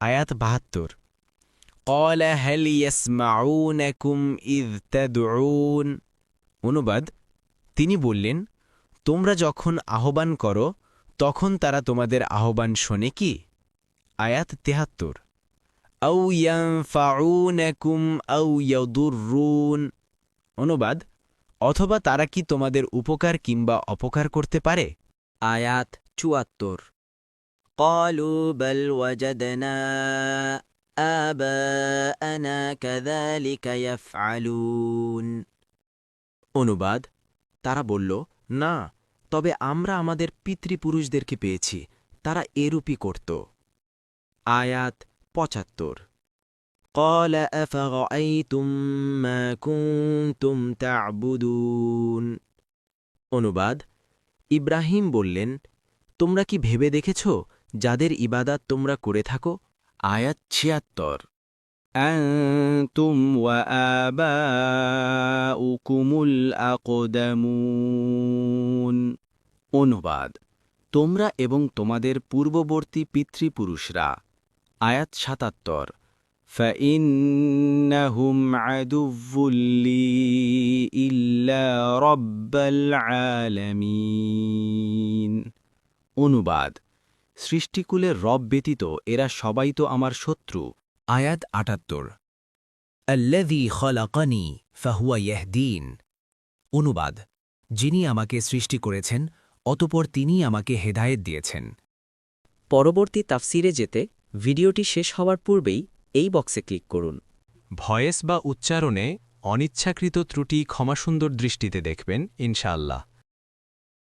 আয়াত ৭২। قال هل يسمعونكم إذ تدعون। অনুবাদ, তিনি বললেন, তোমরা যখন আহ্বান করো তখন তারা তোমাদের আহ্বান শোনে কি? আয়াত ৭৩। আও ইয়ানফাউনাকুম আও ইয়াদুররুন। অনুবাদ, অথবা তারা কি তোমাদের উপকার কিংবা অপকার করতে পারে? আয়াত ৭৪। قالوا بل وجدنا آباءنا كذلك يفعلون। অনুবাদ, তারা বলল, না, তবে আমরা আমাদের পিতৃপুরুষদেরকে পেয়েছি, তারা এরূপই করত। আয়াত ৭৫। قال أفرأيتم ما كنتم تعبدون। অনুবাদ, ইব্রাহিম বললেন, তোমরা কি ভেবে দেখেছ যাদের ইবাদাত তোমরা করে থাকো? আয়াত ৭৬। আনতুম ওয়া আবাউকুমুল আকদামুন। অনুবাদ, তোমরা এবং তোমাদের পূর্ববর্তী পিতৃপুরুষরা। আয়াত ৭৭। فإنهم عدو لي إلا رب العالمين। অনুবাদ, সৃষ্টিকুলের রব ব্যতীত এরা সবাই তো আমার শত্রু। আয়াত ৭৮। الذي خلقني فهو يهدين। অনুবাদ, যিনি আমাকে সৃষ্টি করেছেন অতঃপর তিনি আমাকে হেদায়েত দিয়েছেন। পরবর্তী তাফসিরে যেতে ভিডিওটি শেষ হওয়ার পূর্বেই এই বক্সে ক্লিক করুন। ভয়েস বা উচ্চারণে অনিচ্ছাকৃত ত্রুটি ক্ষমাসুন্দর দৃষ্টিতে দেখবেন ইনশাআল্লাহ।